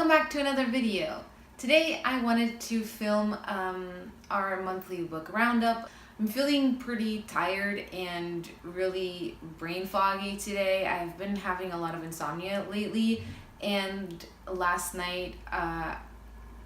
Welcome back to another video. Today I wanted to film our monthly book roundup. I'm feeling pretty tired and really brain foggy today. I've been having a lot of insomnia lately, and last night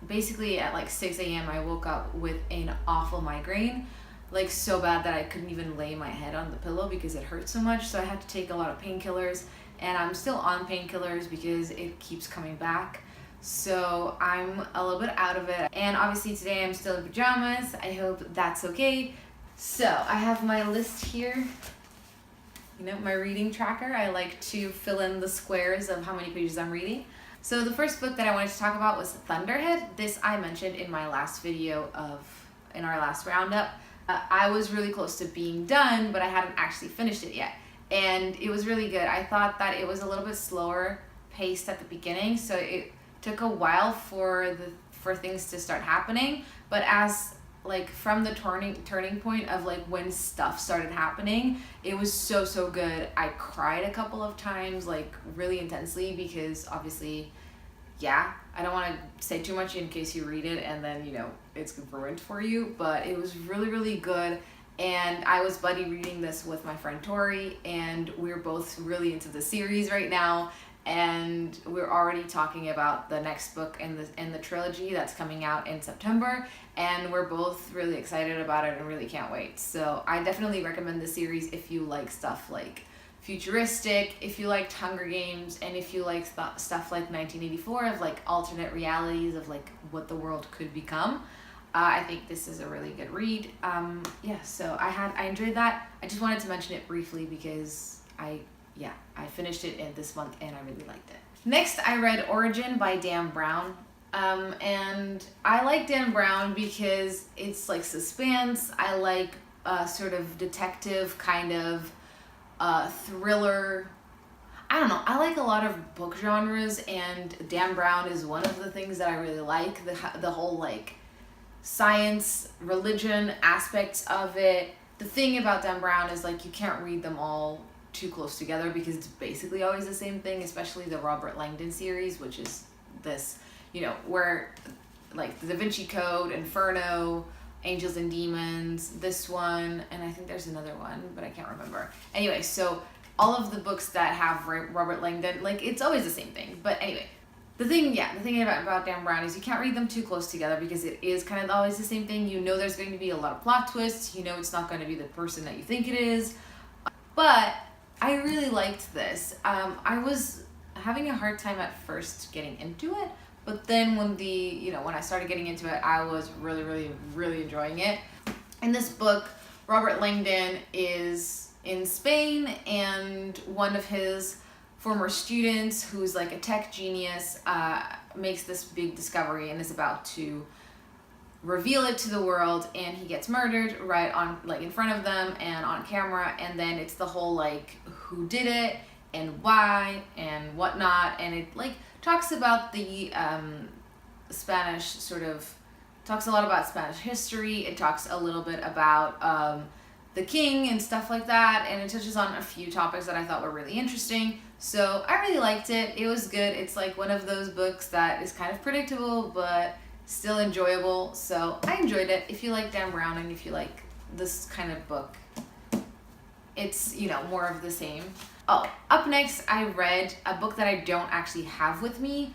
basically at like 6 a.m. I woke up with an awful migraine, like so bad that I couldn't even lay my head on the pillow because it hurt so much. So I had to take a lot of painkillers, and I'm still on painkillers because it keeps coming back. So I'm a little bit out of it, and obviously today I'm still in pajamas. I hope that's okay. So I have my list here, my reading tracker. I like to fill in the squares of how many pages I'm reading. So the first book that I wanted to talk about was Thunderhead. This I mentioned in my last video in our last roundup. I was really close to being done, but I hadn't actually finished it yet. And it was really good. I thought that it was a little bit slower paced at the beginning, so it took a while for things to start happening. But as from the turning point of when stuff started happening, it was so good. I cried a couple of times, really intensely, because obviously, I don't want to say too much in case you read it and then it's ruined for you, but it was really good. And I was buddy reading this with my friend Tori, and we're both really into the series right now, and we're already talking about the next book in the trilogy that's coming out in September, and we're both really excited about it and really can't wait. So I definitely recommend the series if you like stuff like futuristic, if you liked Hunger Games, and if you like stuff like 1984, of alternate realities of what the world could become. I think this is a really good read. So I enjoyed that. I just wanted to mention it briefly because I finished it this month and I really liked it. Next, I read Origin by Dan Brown. And I like Dan Brown because it's suspense. I like sort of detective kind of thriller. I don't know. I like a lot of book genres, and Dan Brown is one of the things that I really like. The whole science, religion aspects of it. The thing about Dan Brown is you can't read them all too close together because it's basically always the same thing, especially the Robert Langdon series, which is this, where the Da Vinci Code, Inferno, Angels and Demons, this one, and I think there's another one, but I can't remember. Anyway, so all of the books that have Robert Langdon, it's always the same thing. But anyway, the thing about Dan Brown is you can't read them too close together because it is kind of always the same thing. There's going to be a lot of plot twists. It's not going to be the person that you think it is. But I really liked this. I was having a hard time at first getting into it, but then when I started getting into it, I was really enjoying it. In this book, Robert Langdon is in Spain, and one of his former students, who's a tech genius, makes this big discovery and is about to reveal it to the world, and he gets murdered right on in front of them and on camera. And then it's the whole who did it and why and whatnot, and it talks about the Spanish talks a lot about Spanish history. It talks a little bit about the king and stuff like that, and it touches on a few topics that I thought were really interesting. So I really liked it. It was good. It's one of those books that is kind of predictable but still enjoyable. So I enjoyed it. If you like Dan Brown and if you like this kind of book, it's more of the same. Oh, up next, I read a book that I don't actually have with me.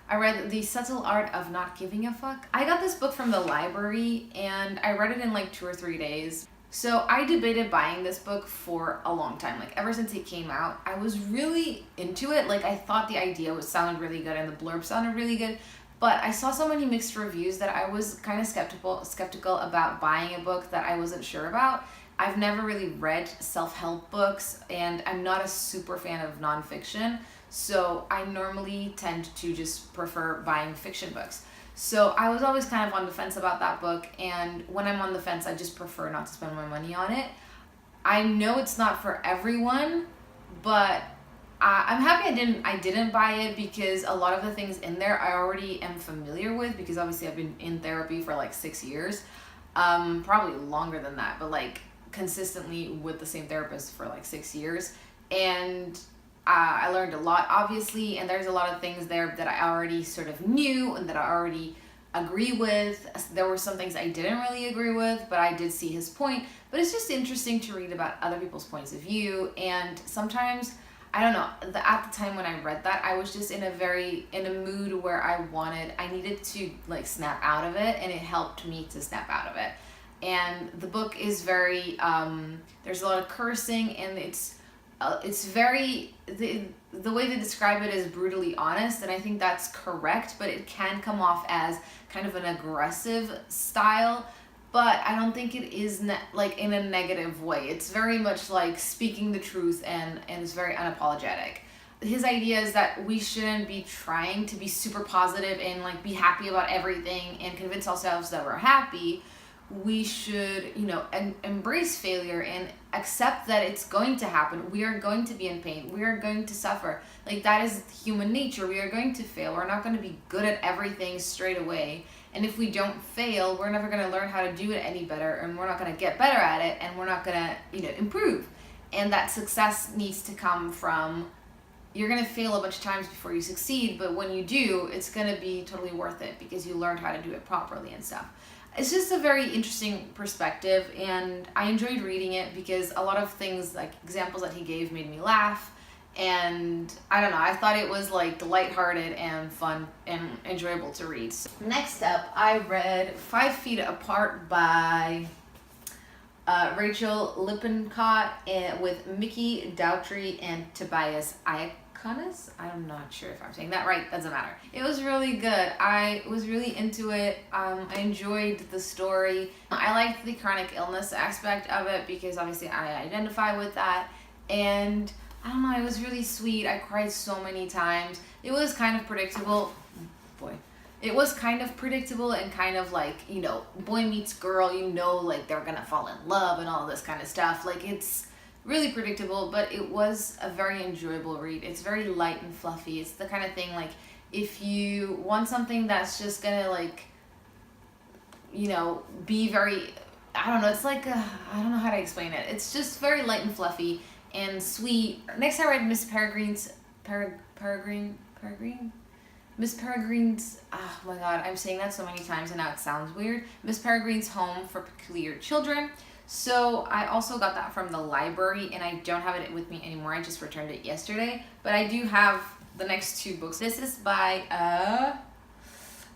I read The Subtle Art of Not Giving a Fuck. I got this book from the library and I read it in 2 or 3 days. So I debated buying this book for a long time. Ever since it came out, I was really into it. I thought the idea sounded really good and the blurb sounded really good. But I saw so many mixed reviews that I was kind of skeptical about buying a book that I wasn't sure about. I've never really read self-help books, and I'm not a super fan of nonfiction, so I normally tend to just prefer buying fiction books. So I was always kind of on the fence about that book, and when I'm on the fence, I just prefer not to spend my money on it. I know it's not for everyone, but I'm happy I didn't buy it because a lot of the things in there I already am familiar with, because obviously I've been in therapy for 6 years, probably longer than that, but consistently with the same therapist for 6 years, and I learned a lot, obviously, and there's a lot of things there that I already sort of knew and that I already agree with. There were some things I didn't really agree with, but I did see his point. But it's just interesting to read about other people's points of view, and sometimes, I don't know, at the time when I read that, I was just in a mood where I needed to like snap out of it, and it helped me to snap out of it. And the book is very, there's a lot of cursing, and it's very, the way they describe it is brutally honest, and I think that's correct, but it can come off as kind of an aggressive style, but I don't think it is like in a negative way. It's very much like speaking the truth, and it's very unapologetic. His idea is that we shouldn't be trying to be super positive and like be happy about everything and convince ourselves that we're happy. We should, embrace failure and accept that it's going to happen. We are going to be in pain. We are going to suffer. Like, that is human nature. We are going to fail. We're not going to be good at everything straight away. And if we don't fail, we're never going to learn how to do it any better, and we're not going to get better at it, and we're not going to, improve. And that success needs to come from, you're going to fail a bunch of times before you succeed, but when you do, it's going to be totally worth it because you learned how to do it properly and stuff. It's just a very interesting perspective, and I enjoyed reading it because a lot of things, like examples that he gave, made me laugh, and I don't know, I thought it was like lighthearted and fun and enjoyable to read. So next up, I read 5 Feet Apart by Rachel Lippincott with Mickey Daughtry and Tobias Iaconis. I'm not sure if I'm saying that right. Doesn't matter. It was really good. I was really into it. I enjoyed the story. I liked the chronic illness aspect of it because obviously I identify with that. And I don't know, it was really sweet. I cried so many times. It was kind of predictable. It was kind of predictable and kind of like, boy meets girl, like they're gonna fall in love and all this kind of stuff. Like, it's really predictable, but it was a very enjoyable read. It's very light and fluffy. It's the kind of thing, like, if you want something that's just gonna, like, be very, I don't know, it's like, I don't know how to explain it. It's just very light and fluffy and sweet. Next I read Miss Peregrine's, Miss Peregrine's, oh my god, I'm saying that so many times and now it sounds weird. Miss Peregrine's Home for Peculiar Children. So I also got that from the library, and I don't have it with me anymore. I just returned it yesterday, but I do have the next 2 books. This is by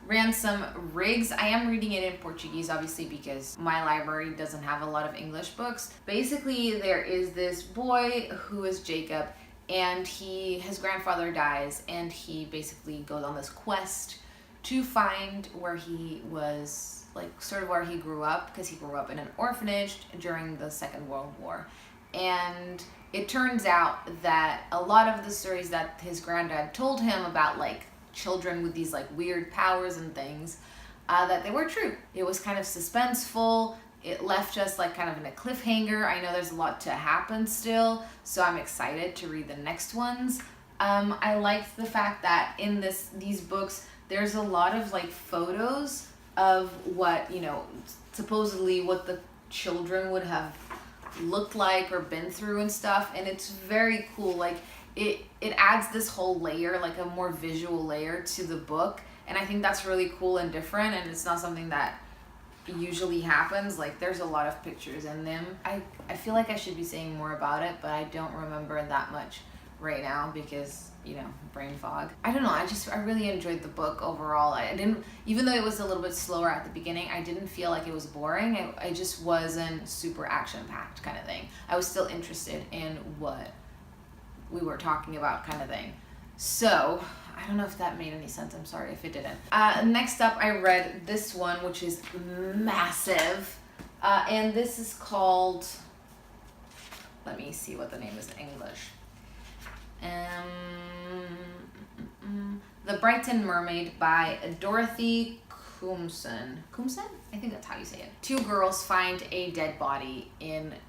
Ransom Riggs. I am reading it in Portuguese, obviously, because my library doesn't have a lot of English books. Basically, there is this boy who is Jacob, and his grandfather dies, and he basically goes on this quest to find where he was, like, sort of where he grew up, because he grew up in an orphanage during the Second World War. And it turns out that a lot of the stories that his granddad told him about, like, children with these, like, weird powers and things, that they were true. It was kind of suspenseful. It left us, like, kind of in a cliffhanger. I know there's a lot to happen still, so I'm excited to read the next ones. I liked the fact that in these books, there's a lot of, like, photos of what, supposedly what the children would have looked like or been through and stuff, and it's very cool. Like, it adds this whole layer, like a more visual layer to the book, and I think that's really cool and different, and it's not something that usually happens. Like, there's a lot of pictures in them. I feel like I should be saying more about it, but I don't remember that much right now because brain fog. I don't know, I really enjoyed the book overall. I didn't, even though it was a little bit slower at the beginning, I didn't feel like it was boring. I just wasn't super action-packed kind of thing. I was still interested in what we were talking about kind of thing. So, I don't know if that made any sense. I'm sorry if it didn't. Next up, I read this one, which is massive. And this is called, let me see what the name is in English. The Brighton Mermaid by Dorothy Coomson. Coomson? I think that's how you say it. 2 girls find a dead body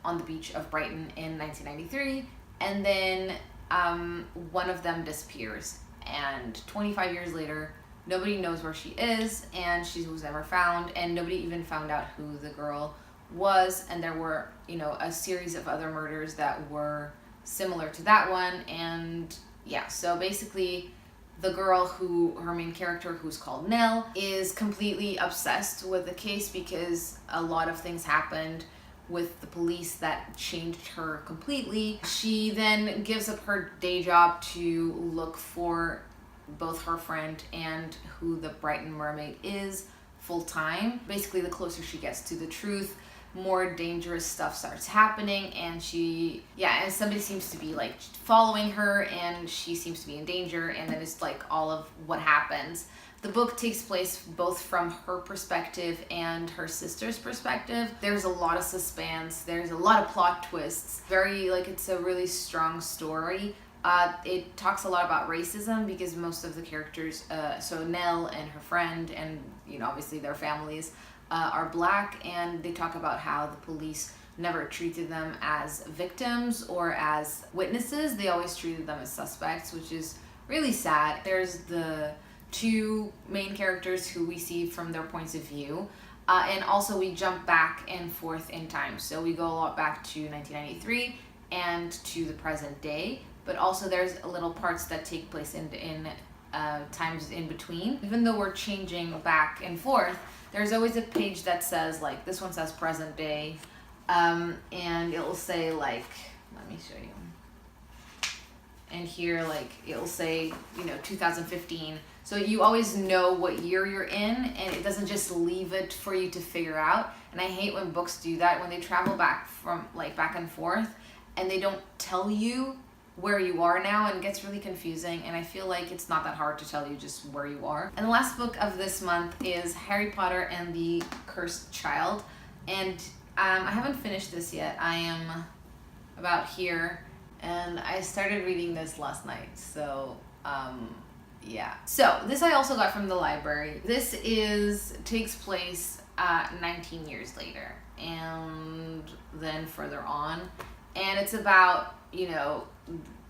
on the beach of Brighton in 1993, and then one of them disappears. And 25 years later, nobody knows where she is, and she was never found, and nobody even found out who the girl was. And there were, a series of other murders that were similar to that one. And yeah, so basically the girl her main character, who's called Nell, is completely obsessed with the case because a lot of things happened with the police that changed her completely. She then gives up her day job to look for both her friend and who the Brighton mermaid is full time. Basically, the closer she gets to the truth, more dangerous stuff starts happening, and and somebody seems to be like following her, and she seems to be in danger, and then it's like all of what happens. The book takes place both from her perspective and her sister's perspective. There's a lot of suspense, there's a lot of plot twists, it's a really strong story. It talks a lot about racism because most of the characters, so Nell and her friend and obviously their families, are black, and they talk about how the police never treated them as victims or as witnesses. They always treated them as suspects, which is really sad. There's the two main characters who we see from their points of view, and also we jump back and forth in time. So we go a lot back to 1993 and to the present day, but also there's little parts that take place in times in between. Even though we're changing back and forth, there's always a page that says, like, this one says present day, and it'll say, like, let me show you. And here, like, it'll say, 2015. So you always know what year you're in, and it doesn't just leave it for you to figure out. And I hate when books do that, when they travel back and forth, and they don't tell you where you are now, and it gets really confusing, and I feel like it's not that hard to tell you just where you are. And the last book of this month is Harry Potter and the Cursed Child, and I haven't finished this yet. I am about here, and I started reading this last night, so yeah. So this I also got from the library. This takes place 19 years later, and then further on, and it's about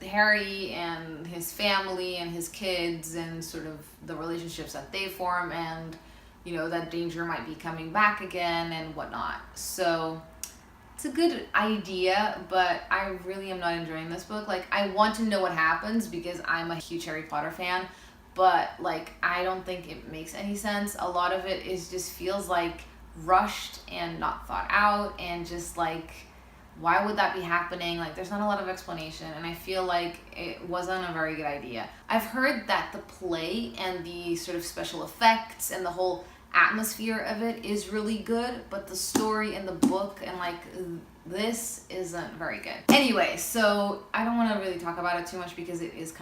Harry and his family and his kids and sort of the relationships that they form, and that danger might be coming back again and whatnot. So it's a good idea, but I really am not enjoying this book. Like, I want to know what happens because I'm a huge Harry Potter fan, but I don't think it makes any sense. A lot of it just feels like rushed and not thought out, and just why would that be happening? There's not a lot of explanation, and I feel like it wasn't a very good idea. I've heard that the play and the sort of special effects and the whole atmosphere of it is really good, but the story in the book and this isn't very good. Anyway, so I don't want to really talk about it too much because it is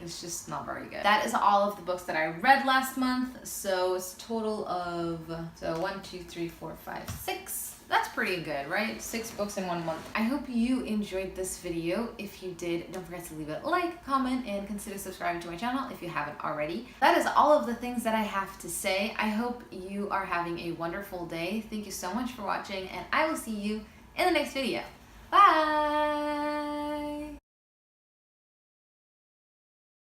it's just not very good. That is all of the books that I read last month. So it's a total of 1, 2, 3, 4, 5, 6. That's pretty good, right? 6 books in 1 month. I hope you enjoyed this video. If you did, don't forget to leave a like, comment, and consider subscribing to my channel if you haven't already. That is all of the things that I have to say. I hope you are having a wonderful day. Thank you so much for watching, and I will see you in the next video. Bye!